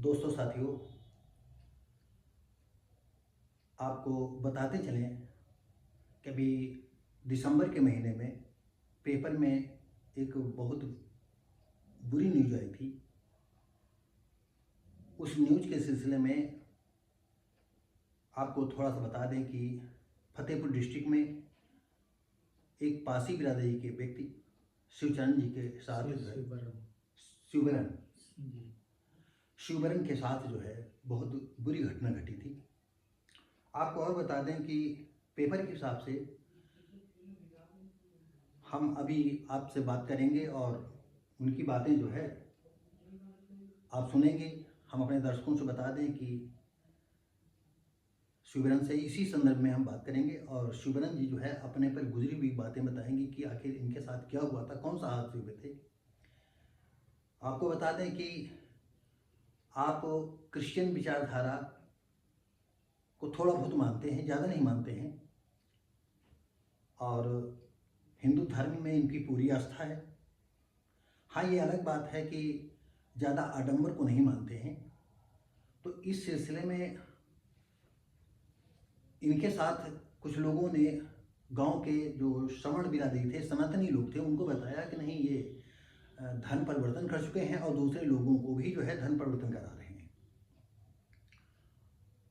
दोस्तों साथियों, आपको बताते चलें कि अभी दिसंबर के महीने में पेपर में एक बहुत बुरी न्यूज़ आई थी। उस न्यूज़ के सिलसिले में आपको थोड़ा सा बता दें कि फतेहपुर डिस्ट्रिक्ट में एक पासी बिरादरी के व्यक्ति शिवचरण जी के साथ जो है शिवबरन के साथ जो है बहुत बुरी घटना घटी थी। आपको और बता दें कि पेपर के हिसाब से हम अभी आपसे बात करेंगे और उनकी बातें जो है आप सुनेंगे। हम अपने दर्शकों से बता दें कि शिवबरन से इसी संदर्भ में हम बात करेंगे और शिवबरन जी जो है अपने पर गुजरी हुई बातें बताएंगे कि आखिर इनके साथ क्या हुआ था, कौन सा हादसे हुए थे। आपको बता दें कि आप क्रिश्चियन विचारधारा को थोड़ा बहुत मानते हैं, ज़्यादा नहीं मानते हैं, और हिंदू धर्म में इनकी पूरी आस्था है। हाँ, ये अलग बात है कि ज़्यादा आडंबर को नहीं मानते हैं। तो इस सिलसिले में इनके साथ कुछ लोगों ने गांव के जो श्रमण बिरादरी थे, सनातनी लोग थे, उनको बताया कि नहीं, ये धन परिवर्तन कर चुके हैं और दूसरे लोगों को भी जो है धन परिवर्तन करा रहे हैं।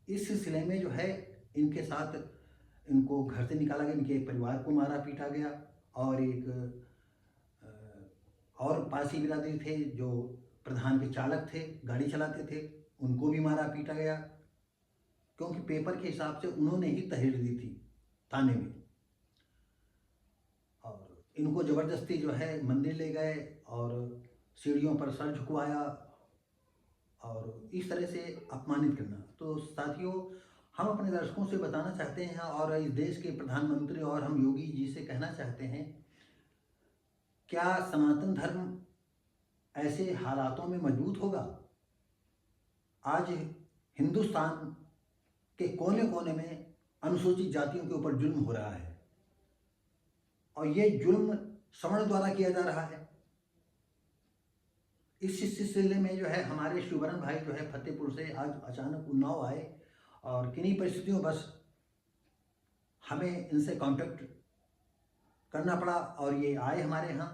इस सिलसिले में जो है इनके साथ इनको घर से निकाला गया, इनके परिवार को मारा पीटा गया और एक और पासी बिरादरी थे जो प्रधान के चालक थे, गाड़ी चलाते थे, उनको भी मारा पीटा गया, क्योंकि पेपर के हिसाब से उन्होंने ही तहरीर दी थी थाने में। और इनको ज़बरदस्ती जो है मंदिर ले गए और सीढ़ियों पर सर झुकवाया और इस तरह से अपमानित करना। तो साथियों, हम अपने दर्शकों से बताना चाहते हैं और इस देश के प्रधानमंत्री और हम योगी जी से कहना चाहते हैं, क्या सनातन धर्म ऐसे हालातों में मजबूत होगा? आज हिंदुस्तान के कोने कोने में अनुसूचित जातियों के ऊपर जुल्म हो रहा है और ये जुल्म श्रवण द्वारा किया जा रहा है। इस सिलसिले में जो है हमारे शिवबरन भाई जो है फतेहपुर से आज अचानक उन्नाव आए और किन्हीं परिस्थितियों बस हमें इनसे कांटेक्ट करना पड़ा और ये आए हमारे यहाँ।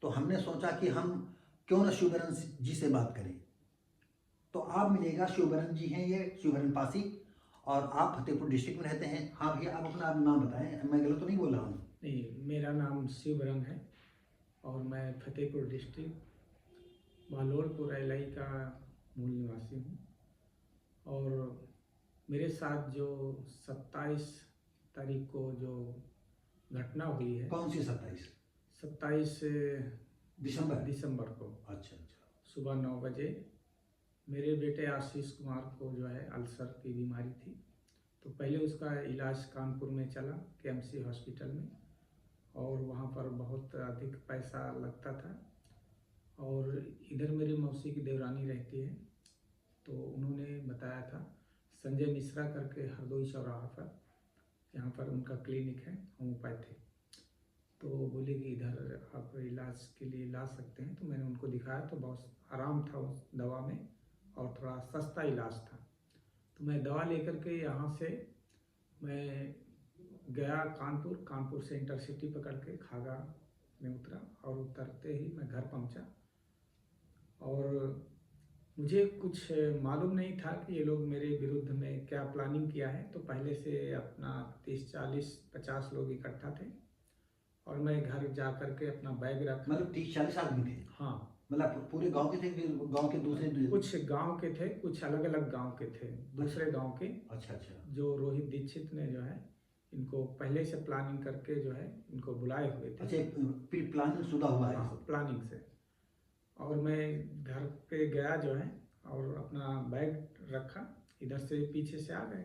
तो हमने सोचा कि हम क्यों ना शिवबरन जी से बात करें। तो आप मिलेगा, शिवबरन जी हैं ये, शिवबरन पासी, और आप फतेहपुर डिस्ट्रिक्ट में रहते हैं। हाँ भैया, आप अपना नाम बताएं, मैं गलत तो नहीं बोल रहा हूँ? नहीं, मेरा नाम शिवबरन है और मैं फतेहपुर डिस्ट्रिक्ट बालोलपुर एलआई का मूल निवासी हूँ। और मेरे साथ जो 27 तारीख को जो घटना हुई है। कौन सी 27? 27 दिसंबर को अच्छा सुबह 9 बजे मेरे बेटे आशीष कुमार को जो है अल्सर की बीमारी थी। तो पहले उसका इलाज कानपुर में चला, केएमसी हॉस्पिटल में, और वहाँ पर बहुत अधिक पैसा लगता था। और इधर मेरी मौसी की देवरानी रहती है, तो उन्होंने बताया था संजय मिश्रा करके हरदोई चौराहा पर, जहाँ पर उनका क्लिनिक है होम्योपैथी, तो बोले कि इधर आप इलाज के लिए ला सकते हैं। तो मैंने उनको दिखाया तो बहुत आराम था उस दवा में और थोड़ा सस्ता इलाज था। तो मैं दवा लेकर के यहाँ से मैं गया कानपुर से इंटरसिटी पकड़ के खागा में उतरा और उतरते ही मैं घर पहुँचा। और मुझे कुछ मालूम नहीं था कि ये लोग मेरे विरुद्ध में क्या प्लानिंग किया है। तो पहले से अपना 30, 40, 50 लोग इकट्ठा थे और मैं घर जा कर के अपना बैग रखा। मतलब 30-40 आदमी थे? हाँ, मतलब पूरे गांव के थे कि गांव के दूसरे? कुछ गांव के थे, कुछ अलग अलग गांव के थे, दूसरे गांव के। अच्छा। जो रोहित दीक्षित ने जो है इनको पहले से प्लानिंग करके जो है इनको बुलाए हुए थे। अच्छा, प्लानिंग शुदा हुआ है? हाँ, प्लानिंग से। और मैं घर पे गया जो है और अपना बैग रखा, इधर से पीछे से आ गए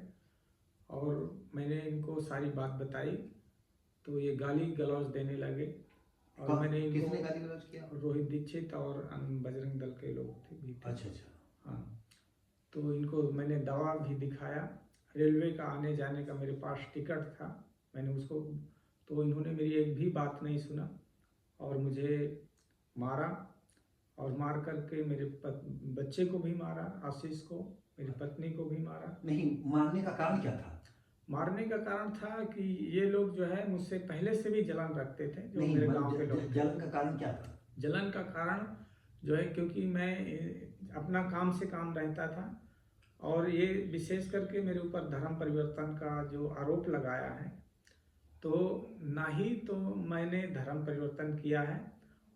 और मैंने इनको सारी बात बताई। तो ये गाली गलौज देने लगे और मैंने इनको, किसने गाली गलौज किया? रोहित दीक्षित और बजरंग दल के लोग थे भी थे। अच्छा। हाँ, तो इनको मैंने दवा भी दिखाया, रेलवे का आने जाने का मेरे पास टिकट था, मैंने उसको, तो इन्होंने मेरी एक भी बात नहीं सुना और मुझे मारा और मार करके मेरे बच्चे को भी मारा, आशीष को, मेरी पत्नी को भी मारा। नहीं, मारने का कारण क्या था? मारने का कारण था कि ये लोग जो है मुझसे पहले से भी जलन रखते थे, जो नहीं, मेरे गांव के लोग थे। जलन का कारण क्या था? जलन का कारण जो है, क्योंकि मैं अपना काम से काम रहता था और ये विशेष करके मेरे ऊपर धर्म परिवर्तन का जो आरोप लगाया है, तो ना ही तो मैंने धर्म परिवर्तन किया है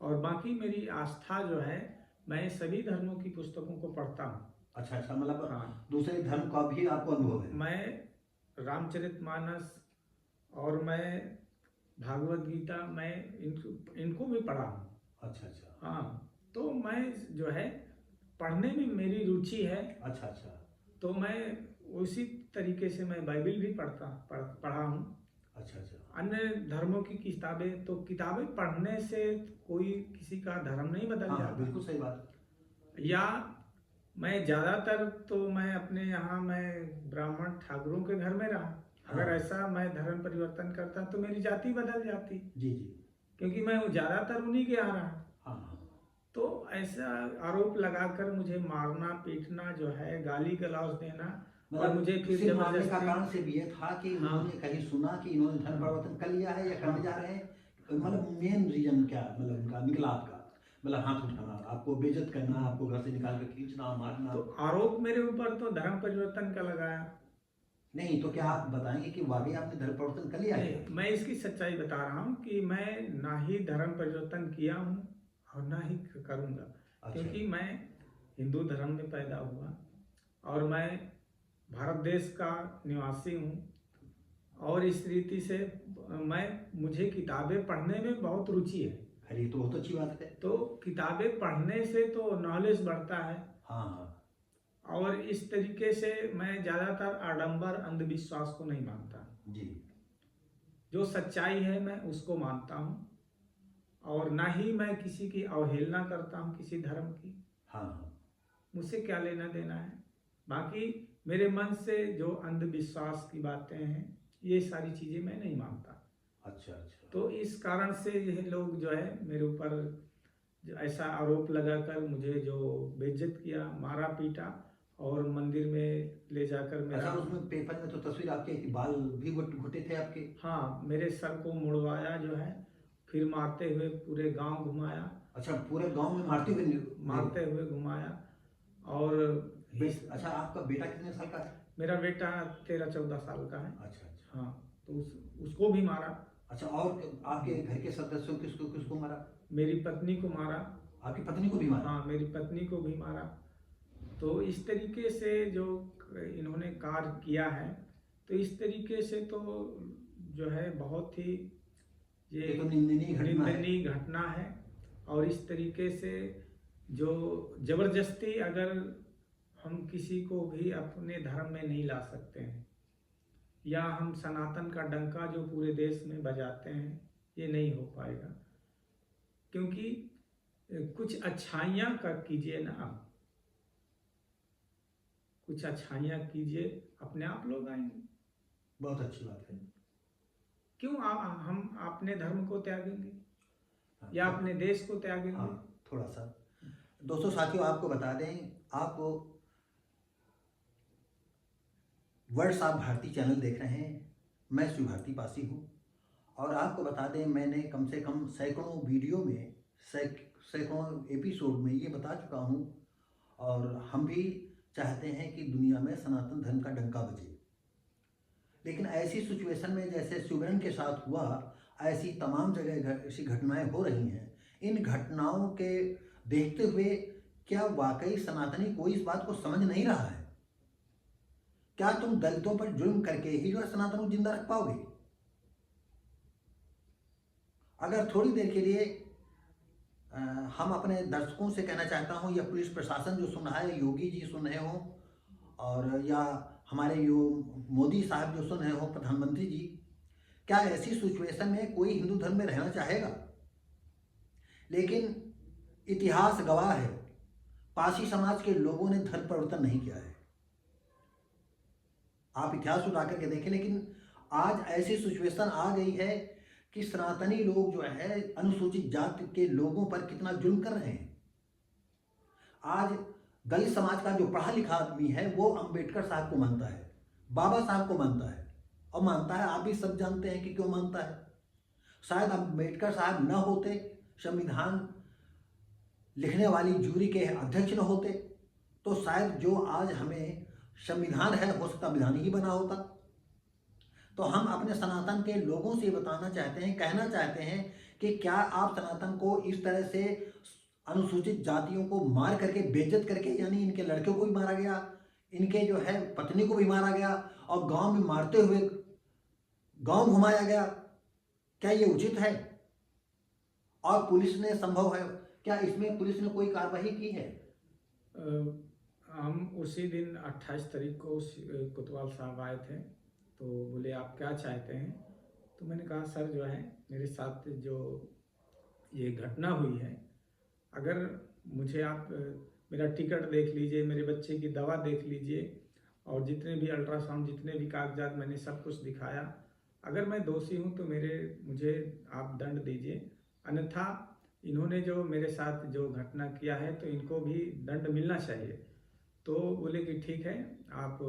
और बाकी मेरी आस्था जो है, मैं सभी धर्मों की पुस्तकों को पढ़ता हूँ। अच्छा अच्छा, मतलब हाँ, दूसरे धर्म का भी आपको अनुभव है? मैं रामचरितमानस और मैं भागवत गीता, मैं इनको भी पढ़ा हूँ। अच्छा अच्छा। हाँ, तो मैं जो है पढ़ने में मेरी रुचि है। अच्छा अच्छा। तो मैं उसी तरीके से मैं बाइबल भी पढ़ा हूँ। अच्छा अच्छा। अन्य धर्मों की किताबें, तो किताबें पढ़ने से कोई किसी का धर्म नहीं बदल हाँ जाता। बिल्कुल सही बात। या मैं ज़्यादातर तो मैं अपने यहाँ मैं ब्राह्मण ठाकुरों के घर में रहा। अगर हाँ। ऐसा मैं धर्म परिवर्तन करता तो मेरी जाति बदल जाती, जी जी। क्योंकि मैं ज़्यादातर उन्हीं के यहाँ रहा। हाँ हाँ। तो ऐसा आरोप लगाकर मुझे मारना पीटना जो है, गाली गलौज देना, और मतलब मुझे फिर सिर्फ मारने का जबरदस्ती। कारण सिर्फ ये था कि हाँ। उन्होंने कहीं सुना कि इन्होंने धर्म परिवर्तन कर लिया है या करने हाँ। जा रहे हैं, मतलब मेन रीजन क्या मतलब उनका निकला आपका? मतलब हाथ उठाना, आपको बेइज्जत करना, आपको घर से निकाल कर खींचना, मारना? तो आरोप मेरे ऊपर तो धर्म परिवर्तन का लगाया। नहीं, तो क्या आप बताएंगे कि वाकई आपने धर्म परिवर्तन कर लिया है? नहीं, मैं इसकी सच्चाई बता रहा हूँ कि मैं ना ही धर्म परिवर्तन किया हूँ और ना ही करूँगा। अच्छा। क्योंकि मैं हिंदू धर्म में पैदा हुआ और मैं भारत देश का निवासी हूँ और इस रीति से मुझे किताबें पढ़ने में बहुत रुचि है। अरे ये तो बहुत अच्छी बात है। तो किताबें पढ़ने से तो नॉलेज बढ़ता है। हाँ हाँ। और इस तरीके से मैं ज़्यादातर आडंबर अंधविश्वास को नहीं मानता जी। जो सच्चाई है मैं उसको मानता हूँ, और ना ही मैं किसी की अवहेलना करता हूँ किसी धर्म की। हाँ हाँ। मुझसे क्या लेना देना है। बाकी मेरे मन से जो अंधविश्वास की बातें हैं, ये सारी चीज़ें मैं नहीं मानता। अच्छा अच्छा। तो इस कारण से ये लोग जो है मेरे ऊपर जो ऐसा आरोप लगाकर मुझे जो बेइज्जत किया, मारा पीटा और मंदिर में ले जाकर मेरा। अच्छा, उसमें पेपर में तो तस्वीर आपके कि बाल भी घुटे थे आपके? हाँ, मेरे सर को मुड़वाया जो है, फिर मारते हुए पूरे गांव घुमाया। अच्छा, पूरे गांव में मारते हुए घुमाया। और अच्छा, आपका बेटा कितने साल का है? मेरा बेटा 13-14 साल का है। अच्छा अच्छा। हाँ, तो उसको भी मारा। अच्छा, और आपके घर के सदस्यों किसको किसको मारा? मेरी पत्नी को मारा। आपकी पत्नी को भी मारा? हाँ, मेरी पत्नी को भी मारा। तो इस तरीके से जो इन्होंने कार्य किया है, तो इस तरीके से तो जो है बहुत ही ये तो निंदनीय घटना है। और इस तरीके से जो जबरदस्ती अगर हम किसी को भी अपने धर्म में नहीं ला सकते हैं, या हम सनातन का डंका जो पूरे देश में बजाते हैं, ये नहीं हो पाएगा। क्योंकि कुछ अच्छाइयाँ कीजिए ना, आप कुछ अच्छाइयाँ कीजिए, अपने आप लोग आएंगे। बहुत अच्छी बात है। क्यों हम अपने धर्म को त्यागेंगे या अपने देश को त्यागेंगे? हाँ, थोड़ा सा दोस्तों साथियों आपको बता दें, आप वर्ड्स ऑफ भारती चैनल देख रहे हैं। मैं श्री भारती पासी हूँ और आपको बता दें, मैंने कम से कम सैकड़ों वीडियो में सैकड़ों एपिसोड में ये बता चुका हूँ, और हम भी चाहते हैं कि दुनिया में सनातन धर्म का डंका बजे। लेकिन ऐसी सिचुएशन में जैसे शिवरण के साथ हुआ, ऐसी तमाम जगह ऐसी घटनाएं हो रही हैं। इन घटनाओं के देखते हुए क्या वाकई सनातनी कोई इस बात को समझ नहीं रहा है? क्या तुम दलितों पर जुल्म करके ही जो है सनातन को जिंदा रख पाओगे? अगर थोड़ी देर के लिए हम अपने दर्शकों से कहना चाहता हूं, या पुलिस प्रशासन जो सुन रहा है, योगी जी सुन रहे हो, और या हमारे मोदी साहब जो सुन रहे हो, प्रधानमंत्री जी, क्या ऐसी सिचुएशन में कोई हिंदू धर्म में रहना चाहेगा? लेकिन इतिहास गवाह है, पासी समाज के लोगों ने धर्म परिवर्तन नहीं किया है। आप इतिहास उठा करके देखें। लेकिन आज ऐसी सिचुएशन आ गई है कि सनातनी लोग जो है अनुसूचित जाति के लोगों पर कितना जुल्म कर रहे हैं। आज दलित समाज का जो पढ़ा लिखा आदमी है वो अंबेडकर साहब को मानता है, बाबा साहब को मानता है, और मानता है, आप भी सब जानते हैं कि क्यों मानता है। शायद अंबेडकर साहब न होते, संविधान लिखने वाली जूरी के अध्यक्ष न होते, तो शायद जो आज हमें संविधान है हो सकता विधान ही बना होता। तो हम अपने सनातन के लोगों से बताना चाहते हैं, कहना चाहते हैं कि क्या आप सनातन को इस तरह से अनुसूचित जातियों को मार करके, बेइज्जत करके, यानी इनके लड़कों को भी मारा गया, इनके जो है पत्नी को भी मारा गया, और गांव में मारते हुए गांव घुमाया गया, क्या ये उचित है? और पुलिस ने, संभव है क्या इसमें पुलिस ने कोई कार्रवाई की है? हम उसी दिन 28 तारीख को कोतवाल साहब आए थे, तो बोले आप क्या चाहते हैं। तो मैंने कहा सर जो है मेरे साथ जो ये घटना हुई है, अगर मुझे आप मेरा टिकट देख लीजिए, मेरे बच्चे की दवा देख लीजिए, और जितने भी अल्ट्रासाउंड, जितने भी कागजात मैंने सब कुछ दिखाया, अगर मैं दोषी हूँ तो मुझे आप दंड दीजिए, अन्यथा इन्होंने जो मेरे साथ जो घटना किया है तो इनको भी दंड मिलना चाहिए। तो बोले कि ठीक है, आप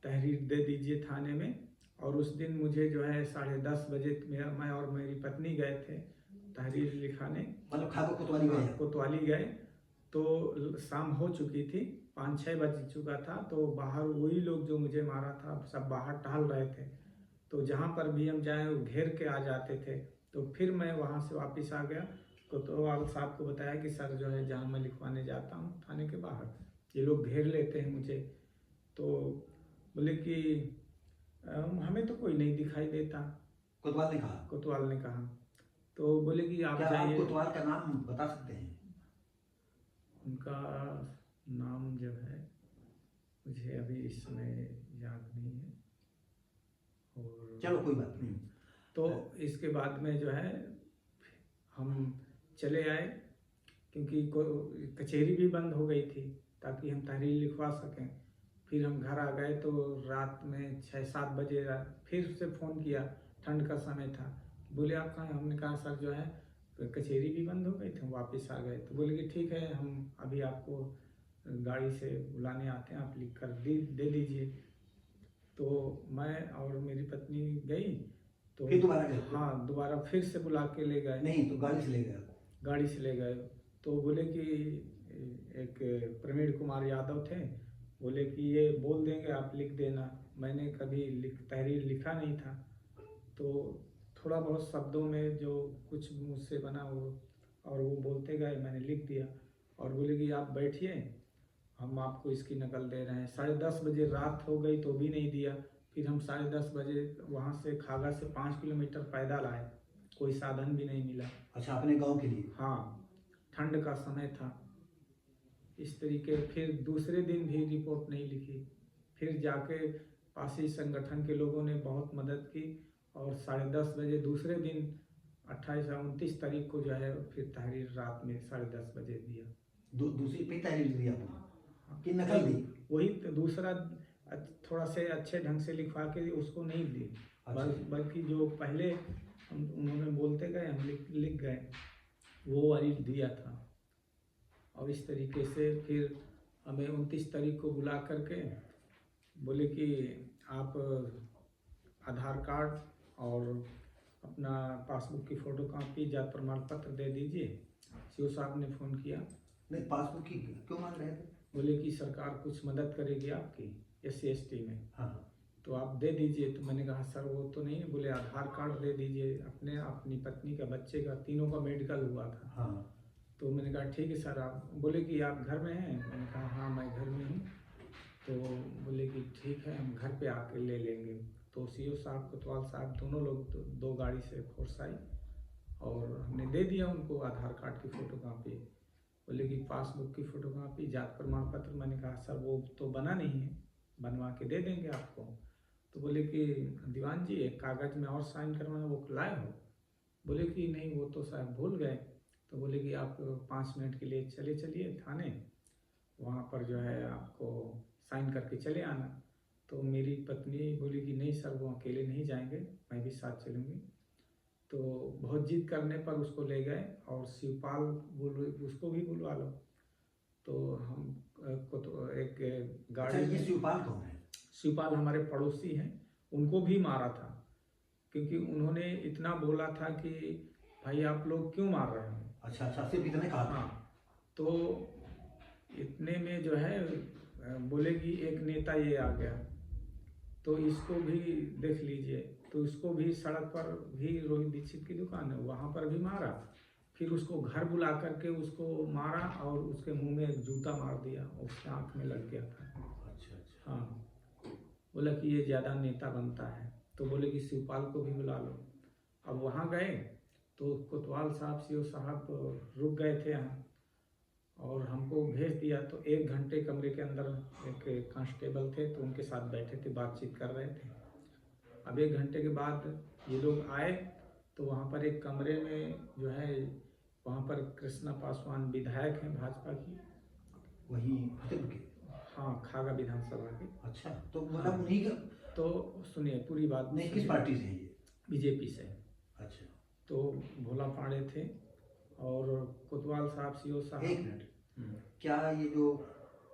तहरीर दे दीजिए थाने में। और उस दिन मुझे जो है 10:30 बजे मैं और मेरी पत्नी गए थे तहरीर लिखाने, मतलब खाको कोतवाली गए? कोतवाली गए। तो शाम हो चुकी थी, 5-6 बज चुका था। तो बाहर वही लोग जो मुझे मारा था सब बाहर टहल रहे थे, तो जहाँ पर भी हम जाएँ वो घेर के आ जाते थे। तो फिर मैं वहाँ से वापस आ गया, कोतवाल साहब को बताया कि सर जो है जहाँ मैं लिखवाने जाता हूँ थाने के बाहर, ये लोग घेर लेते हैं मुझे। तो बोले कि हमें तो कोई नहीं दिखाई देता, कोतवाल ने कहा? कोतवाल ने कहा। तो बोले कि आप क्या आप जाइए। कोतवाल का नाम बता सकते हैं? उनका नाम जो है मुझे अभी इस समय याद नहीं है। और चलो कोई बात नहीं। तो इसके बाद में जो है हम चले आए, क्योंकि कचहरी भी बंद हो गई थी ताकि हम तहरीर लिखवा सकें। फिर हम घर आ गए तो रात में 6-7 बजे फिर से फ़ोन किया, ठंड का समय था। बोले आप कहाँ हैं? हमने कहा सर जो है तो कचहरी भी बंद हो गई थी, हम वापस आ गए। तो बोले कि ठीक है, हम अभी आपको गाड़ी से बुलाने आते हैं, आप लिख कर दे दीजिए। तो मैं और मेरी पत्नी गई, तो फिर दोबारा गए? हाँ, दोबारा फिर से बुला के ले गए। नहीं तो गाड़ी से ले गए? गाड़ी से ले गए। तो बोले कि एक प्रवीण कुमार यादव थे, बोले कि ये बोल देंगे आप लिख देना। मैंने कभी तहरीर लिखा नहीं था, तो थोड़ा बहुत शब्दों में जो कुछ मुझसे बना और वो बोलते गए, मैंने लिख दिया। और बोले कि आप बैठिए, हम आपको इसकी नकल दे रहे हैं। 10:30 बजे रात हो गई तो भी नहीं दिया। फिर हम 10:30 बजे वहाँ से खागा से 5 किलोमीटर पैदल आए, कोई साधन भी नहीं मिला। अच्छा, अपने गांव के लिए? हाँ, ठंड का समय था। इस तरीके फिर दूसरे दिन भी रिपोर्ट नहीं लिखी। फिर जाके पासी संगठन के लोगों ने बहुत मदद की, और 10:30 बजे दूसरे दिन 28-29 तारीख को जो है फिर तहरीर रात में 10:30 बजे दिया। दूसरी पे तहरीर दी आपने कि नकल दी? वही तो दूसरा थोड़ा से अच्छे ढंग से लिखवा के उसको नहीं दी, अच्छा। बल्कि जो पहले उन्होंने बोलते गए हम लिख गए, वो वाली दिया था। और इस तरीके से फिर हमें 29 तारीख को बुला करके बोले कि आप आधार कार्ड और अपना पासबुक की फ़ोटो कापी, जात प्रमाण पत्र दे दीजिए। सीओ साहब ने फ़ोन किया। नहीं, पासबुक की क्यों मांग रहे थे? बोले कि सरकार कुछ मदद करेगी आपकी SC/ST में, हाँ। तो आप दे दीजिए। तो मैंने कहा सर वो तो नहीं है। बोले आधार कार्ड दे दीजिए अपनी पत्नी का, बच्चे का, तीनों का मेडिकल हुआ था। हाँ। तो मैंने कहा ठीक है सर। आप बोले कि आप घर में हैं? मैंने कहा हाँ मैं घर में हूँ। तो बोले कि ठीक है, हम घर पे आके ले लेंगे। तो सीओ साहब, कोतवाल साहब, दोनों लोग दो गाड़ी से फोर्स आई, और हमने दे दिया उनको आधार कार्ड की फ़ोटो कापी। बोले कि पासबुक की फ़ोटो कापी, जात प्रमाण पत्र। मैंने कहा सर वो तो बना नहीं है, बनवा के दे देंगे आपको। तो बोले कि दीवान जी एक कागज़ में और साइन करवाना, वो लाए हो? बोले कि नहीं वो तो साहब भूल गए। तो बोले कि आप 5 मिनट के लिए चलिए थाने, वहाँ पर जो है आपको साइन करके चले आना। तो मेरी पत्नी बोली कि नहीं सर वो अकेले नहीं जाएंगे, मैं भी साथ चलूँगी। तो बहुत जिद करने पर उसको ले गए, और शिवपाल बोले उसको भी बुलवा लो। तो हम अच्छा, ये शिवपाल कौन है? शिवपाल हमारे पड़ोसी हैं, उनको भी मारा था, क्योंकि उन्होंने इतना बोला था कि भाई आप लोग क्यों मार रहे हो। अच्छा, सिर्फ इतने कहा था? हाँ, तो इतने में जो है बोले कि एक नेता ये आ गया, तो इसको भी देख लीजिए। तो इसको भी सड़क पर भी रोहित दीक्षित की दुकान है, वहाँ पर भी मारा। फिर उसको घर बुला करके उसको मारा और उसके मुंह में एक जूता मार दिया, उसके आँख में लग गया था। अच्छा। हाँ, बोला कि ये ज़्यादा नेता बनता है, तो बोले कि शिवपाल को भी बुला लो। अब वहाँ गए तो कोतवाल साहब सीओ साहब रुक गए थे यहाँ और हमको भेज दिया। तो 1 घंटे कमरे के अंदर एक कांस्टेबल थे, तो उनके साथ बैठे थे, बातचीत कर रहे थे। अब 1 घंटे के बाद ये लोग आए, तो वहाँ पर एक कमरे में जो है, वहाँ पर कृष्णा पासवान विधायक हैं भाजपा की, वही फतेहपुर के? हाँ, खागा विधानसभा के। अच्छा, तो मतलब उन्हीं का? तो सुनिए पूरी बात। नहीं, किस पार्टी से है ये? बीजेपी से। अच्छा, तो भोला पांडे थे और कोतवाल साहब सीओ साहब। 1 मिनट, क्या ये जो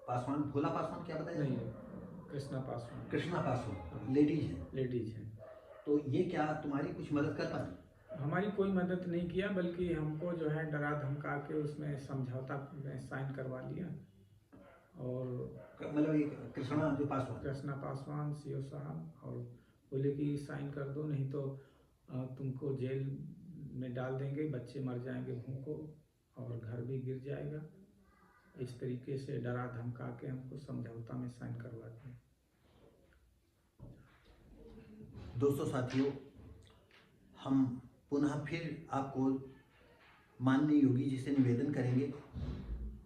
पासवान, भोला पासवान क्या बताया? नहीं, कृष्णा पासवान। कृष्णा पासवान लेडीज है? लेडीज हैं। तो ये क्या तुम्हारी कुछ मदद कर पाए? हमारी कोई मदद नहीं किया, बल्कि हमको जो है डरा धमका के उसमें समझौता में साइन करवा लिया। और मतलब एक कृष्णा जो पासवान? कृष्णा पासवान सीओ साहब, और बोले कि साइन कर दो, नहीं तो तुमको जेल में डाल देंगे, बच्चे मर जाएंगे भूखों और घर भी गिर जाएगा। इस तरीके से डरा धमका के हमको समझौता में साइन करवा दिया। दोस्तों, साथियों, हम पुनः फिर आपको माननीय योगी जी से निवेदन करेंगे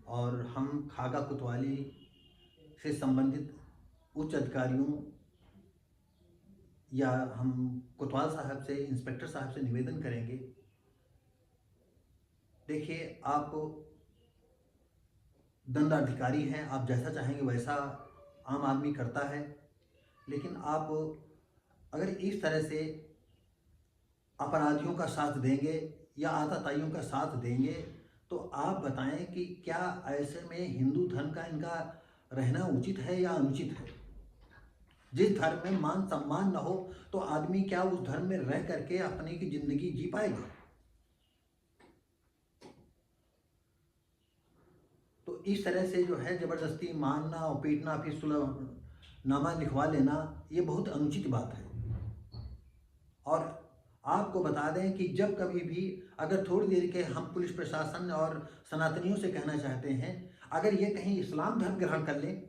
और हम खागा कोतवाली से संबंधित उच्च अधिकारियों या हम कोतवाल साहब से, इंस्पेक्टर साहब से निवेदन करेंगे। देखिए, आप दंडाधिकारी हैं, आप जैसा चाहेंगे वैसा आम आदमी करता है, लेकिन आप अगर इस तरह से अपराधियों का साथ देंगे या आतताइयों का साथ देंगे, तो आप बताएं कि क्या ऐसे में हिंदू धर्म का इनका रहना उचित है या अनुचित है? जिस धर्म में मान सम्मान न हो, तो आदमी क्या उस धर्म में रह करके अपने की जिंदगी जी पाएगा? तो इस तरह से जो है जबरदस्ती मारना और पीटना, फिर सुलहनामा लिखवा लेना, ये बहुत अनुचित बात है। और आपको बता दें कि जब कभी भी अगर थोड़ी देर के हम पुलिस प्रशासन और सनातनियों से कहना चाहते हैं, अगर ये कहीं इस्लाम धर्म ग्रहण कर लें,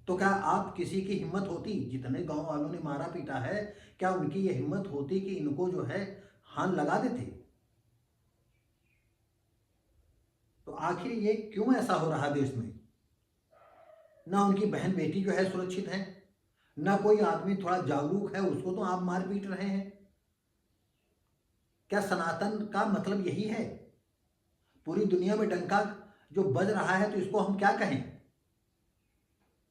तो क्या आप किसी की हिम्मत होती? जितने गांव वालों ने मारा पीटा है, क्या उनकी ये हिम्मत होती कि इनको जो है हाथ लगा देते? तो आखिर ये क्यों ऐसा हो रहा देश में? ना उनकी बहन बेटी जो है सुरक्षित है, ना कोई आदमी थोड़ा जागरूक है, उसको तो आप मार पीट रहे हैं। क्या सनातन का मतलब यही है? पूरी दुनिया में डंका जो बज रहा है, तो इसको हम क्या कहें?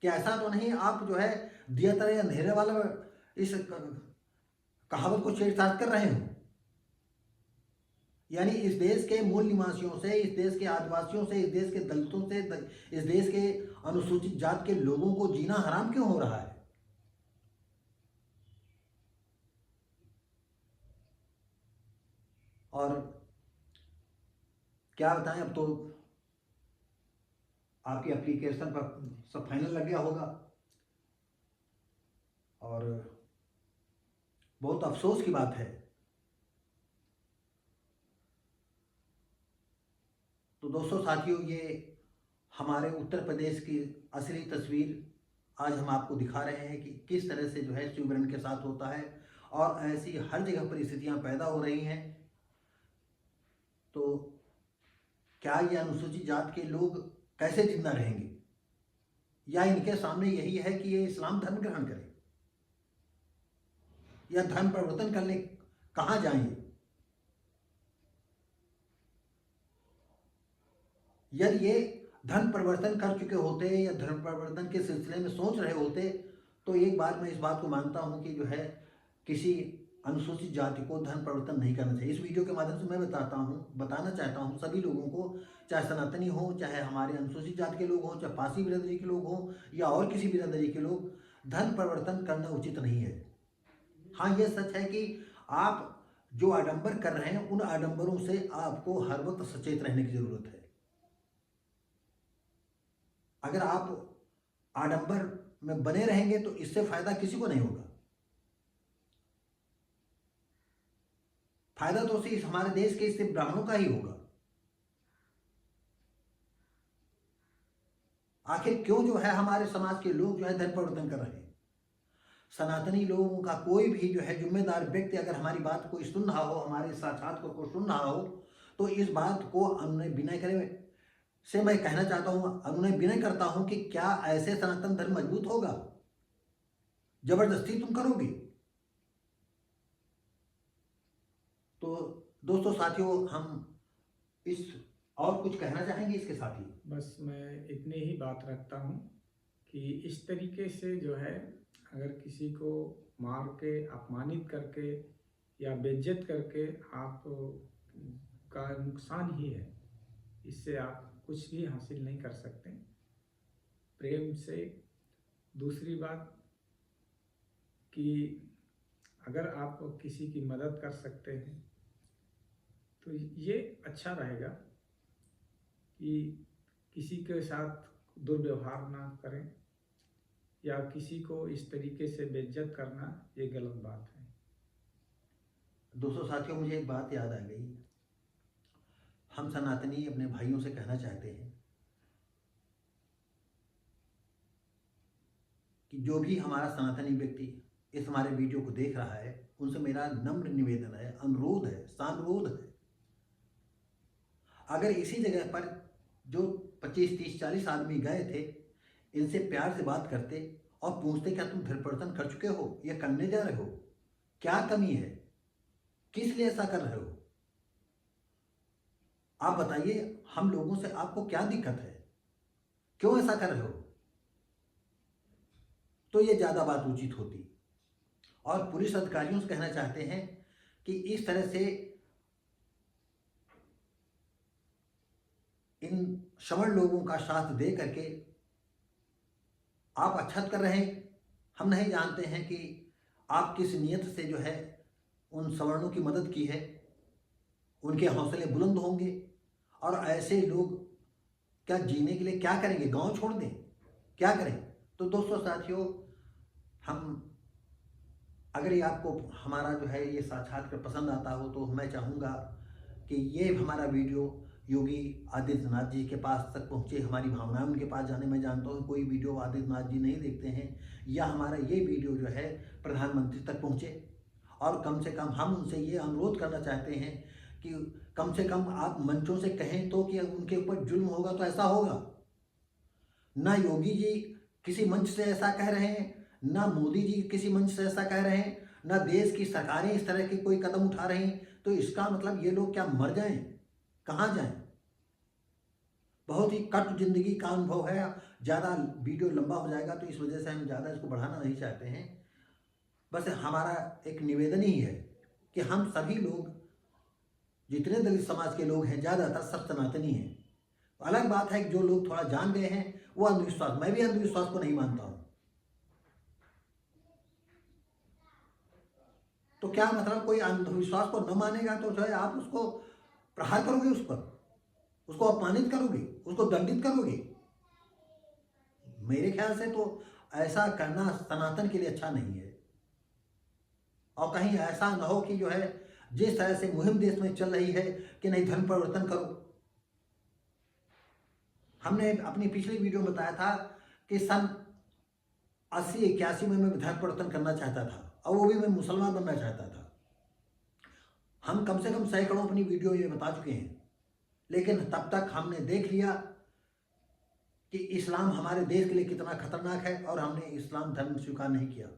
क्या ऐसा तो नहीं आप जो है दिया तरह अंधेरे वाला इस कहावत को छेड़छाड़ कर रहे हो? यानी इस देश के मूल निवासियों से, इस देश के आदिवासियों से, इस देश के दलितों से, इस देश के अनुसूचित जात के लोगों को जीना हराम क्यों हो रहा है? और क्या बताएं, अब तो आपकी एप्लीकेशन पर सब फाइनल लग गया होगा और बहुत अफसोस की बात है। तो दोस्तों, साथियों, ये हमारे उत्तर प्रदेश की असली तस्वीर आज हम आपको दिखा रहे हैं कि किस तरह से जो है शिवबरण के साथ होता है और ऐसी हर जगह परिस्थितियां पैदा हो रही हैं। तो क्या ये अनुसूचित जात के लोग कैसे जिंदा रहेंगे? या इनके सामने यही है कि ये इस्लाम धर्म ग्रहण करें या धर्म परिवर्तन करने कहाँ जाएंगे? यदि ये धर्म परिवर्तन कर चुके होते या धर्म परिवर्तन के सिलसिले में सोच रहे होते, तो एक बार मैं इस बात को मानता हूं कि जो है किसी अनुसूचित जाति को धर्म परिवर्तन नहीं करना चाहिए। इस वीडियो के माध्यम से मैं बताना चाहता हूं सभी लोगों को, चाहे सनातनी हो, चाहे हमारे अनुसूचित जाति के लोग हों, चाहे पासी बिरादरी के लोग हों या और किसी बिरादरी के लोग, धर्म परिवर्तन करना उचित नहीं है। हाँ, ये सच है कि आप जो आडंबर कर रहे हैं उन आडंबरों से आपको हर वक्त सचेत रहने की जरूरत है। अगर आप आडंबर में बने रहेंगे तो इससे फायदा किसी को नहीं होगा। फायदा तो सिर्फ हमारे देश के सिर्फ ब्राह्मणों का ही होगा। आखिर क्यों जो है हमारे समाज के लोग जो है धर्म परिवर्तन कर रहे हैं? सनातनी लोगों का कोई भी जो है जिम्मेदार व्यक्ति अगर हमारी बात को सुन रहा हो, हमारे साक्षात्कार को सुन रहा हो, तो इस बात को अनुनय विनय करे से मैं कहना चाहता हूं, अनुनय विनय करता हूं कि क्या ऐसे सनातन धर्म मजबूत होगा? जबरदस्ती तुम करोगे? तो दोस्तों साथियों, हम इस और कुछ कहना चाहेंगे इसके साथ ही? बस मैं इतनी ही बात रखता हूँ कि इस तरीके से जो है अगर किसी को मार के अपमानित करके या बेइज्जत करके आप का नुकसान ही है, इससे आप कुछ भी हासिल नहीं कर सकते प्रेम से। दूसरी बात कि अगर आप किसी की मदद कर सकते हैं तो ये अच्छा रहेगा कि किसी के साथ दुर्व्यवहार ना करें या किसी को इस तरीके से बेइज्जत करना, ये गलत बात है। दोस्तों साथियों, मुझे एक बात याद आ गई। हम सनातनी अपने भाइयों से कहना चाहते हैं कि जो भी हमारा सनातनी व्यक्ति इस हमारे वीडियो को देख रहा है, उनसे मेरा नम्र निवेदन है, अनुरोध है, सानुरोध है। अगर इसी जगह पर जो 25, 30, 40 आदमी गए थे, इनसे प्यार से बात करते और पूछते क्या तुम धर्म परिवर्तन कर चुके हो या करने जा रहे हो, क्या कमी है, किस लिए ऐसा कर रहे हो, आप बताइए, हम लोगों से आपको क्या दिक्कत है, क्यों ऐसा कर रहे हो, तो ये ज्यादा बात उचित होती। और पुलिस अधिकारियों से कहना चाहते हैं कि इस तरह से इन श्रवण लोगों का साथ दे करके आप अच्छा कर रहे हैं। हम नहीं जानते हैं कि आप किस नियत से जो है उन सवर्णों की मदद की है। उनके हौसले बुलंद होंगे और ऐसे लोग क्या जीने के लिए क्या करेंगे, गांव छोड़ दें, क्या करें? तो दोस्तों साथियों, हम अगर ये आपको हमारा जो है ये साक्षात्कार पसंद आता हो तो मैं चाहूँगा कि ये हमारा वीडियो योगी आदित्यनाथ जी के पास तक पहुँचे, हमारी भावनाएं उनके पास जाने। मैं जानता हूँ कोई वीडियो आदित्यनाथ जी नहीं देखते हैं, या हमारा ये वीडियो जो है प्रधानमंत्री तक पहुँचे। और कम से कम हम उनसे ये अनुरोध करना चाहते हैं कि कम से कम आप मंचों से कहें तो कि उनके ऊपर जुल्म होगा तो ऐसा होगा। ना योगी जी किसी मंच से ऐसा कह रहे हैं, ना मोदी जी किसी मंच से ऐसा कह रहे हैं, ना देश की सरकारें इस तरह के कोई कदम उठा रही हैं। तो इसका मतलब ये लोग क्या मर जाएं, कहाँ जाएं? बहुत ही कट जिंदगी का अनुभव है। ज़्यादा वीडियो लंबा हो जाएगा तो इस वजह से हम ज़्यादा इसको बढ़ाना नहीं चाहते हैं। बस हमारा एक निवेदन ही है कि हम सभी लोग, जितने दलित समाज के लोग हैं, ज़्यादातर सब सनातनी हैं। अलग बात है कि जो लोग थोड़ा जान गए हैं वो अंधविश्वास, मैं भी अंधविश्वास को नहीं मानता हूँ। तो क्या मतलब कोई अंधविश्वास को न मानेगा तो जो है आप उसको प्रहार करोगे, उस पर उसको अपमानित करोगे, उसको दंडित करोगे? मेरे ख्याल से तो ऐसा करना सनातन के लिए अच्छा नहीं है। और कहीं ऐसा न हो कि जो है जिस तरह से मुहिम देश में चल रही है कि नहीं धर्म परिवर्तन करो। हमने अपनी पिछली वीडियो में बताया था कि सन 80-81 में मैं धर्म परिवर्तन करना चाहता था और वो भी मैं मुसलमान बनना चाहता था। हम कम से कम सैकड़ों अपनी वीडियो ये बता चुके हैं, लेकिन तब तक हमने देख लिया कि इस्लाम हमारे देश के लिए कितना खतरनाक है और हमने इस्लाम धर्म स्वीकार नहीं किया।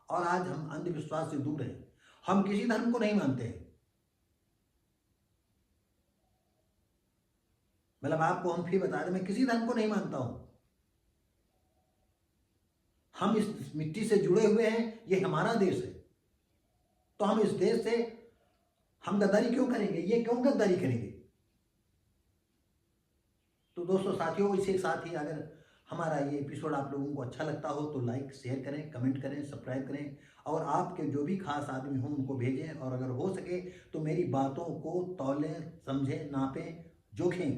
और आज हम अंधविश्वास से दूर हैं, हम किसी धर्म को नहीं मानते हैं। मतलब आपको हम फिर बता दें, मैं किसी धर्म को नहीं मानता हूं। हम इस मिट्टी से जुड़े हुए हैं, ये हमारा देश है। तो हम इस देश से हम गद्दारी क्यों करेंगे? ये क्यों गद्दारी करेंगे? दोस्तों साथियों, इसी के साथ ही अगर हमारा ये एपिसोड आप लोगों को अच्छा लगता हो तो लाइक शेयर करें, कमेंट करें, सब्सक्राइब करें और आपके जो भी खास आदमी हों उनको भेजें। और अगर हो सके तो मेरी बातों को तौलें, समझें, नापें, जोखें।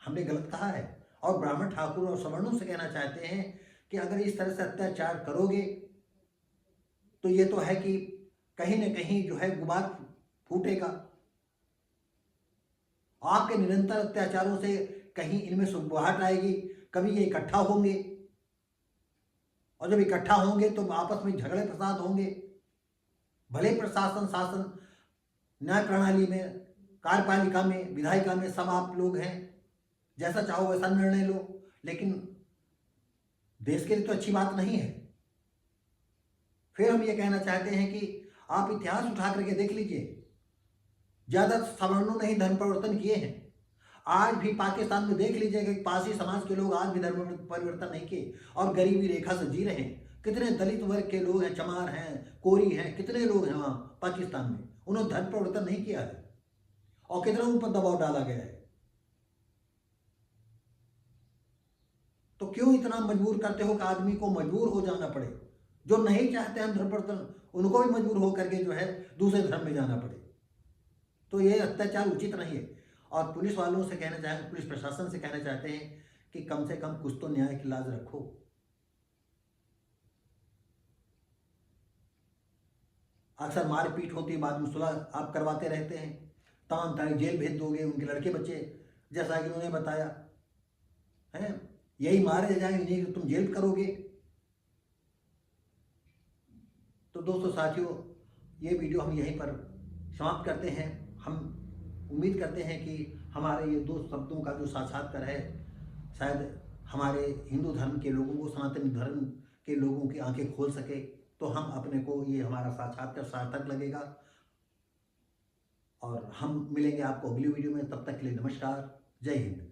हमने गलत कहा है। और ब्राह्मण, ठाकुर और सवर्णों से कहना चाहते हैं कि अगर इस तरह से अत्याचार करोगे तो ये तो है कि कहीं न कहीं जो है गुबार फूटेगा। आपके निरंतर अत्याचारों से कहीं इनमें सुगबुगाहट आएगी, कभी ये इकट्ठा होंगे और जब इकट्ठा होंगे तो आपस में झगड़े फसाद होंगे। भले प्रशासन, शासन, न्याय प्रणाली में, कार्यपालिका में, विधायिका में सब आप लोग हैं, जैसा चाहो वैसा निर्णय लो, लेकिन देश के लिए तो अच्छी बात नहीं है। फिर हम ये कहना चाहते हैं कि आप इतिहास उठा करके देख लीजिए, ज्यादा सवर्णों ने ही धर्म परिवर्तन किए हैं। आज भी पाकिस्तान में देख लीजिएगा कि पारसी समाज के लोग आज भी धर्म परिवर्तन नहीं किए और गरीबी रेखा से जी रहे हैं। कितने दलित वर्ग के लोग हैं, चमार हैं, कोरी हैं, कितने लोग हैं वहां पाकिस्तान में, उन्होंने धर्म परिवर्तन नहीं किया है और कितना उन पर दबाव डाला गया है। तो क्यों इतना मजबूर करते हो कि आदमी को मजबूर हो जाना पड़े? जो नहीं चाहते हम धर्म परिवर्तन, उनको भी मजबूर होकर के जो है दूसरे धर्म में जाना पड़े, तो ये अत्याचार उचित नहीं है। और पुलिस वालों से कहना चाहेंगे, पुलिस प्रशासन से कहना चाहते हैं कि कम से कम कुछ तो न्याय की लाज रखो। अक्सर मारपीट होती है, बाद में सुलह आप करवाते रहते हैं, तमाम तरह जेल भेज दोगे उनके लड़के बच्चे, जैसा कि उन्होंने बताया है, यही मारे जाएंगे, नहीं कि तुम जेल करोगे। तो दोस्तों साथियों, ये वीडियो हम यहीं पर समाप्त करते हैं। हम उम्मीद करते हैं कि हमारे ये 2 शब्दों का जो साक्षात्कार है शायद हमारे हिंदू धर्म के लोगों को, सनातन धर्म के लोगों की आंखें खोल सके, तो हम अपने को ये हमारा साक्षात्कार सार्थक लगेगा। और हम मिलेंगे आपको अगली वीडियो में, तब तक के लिए नमस्कार, जय हिंद।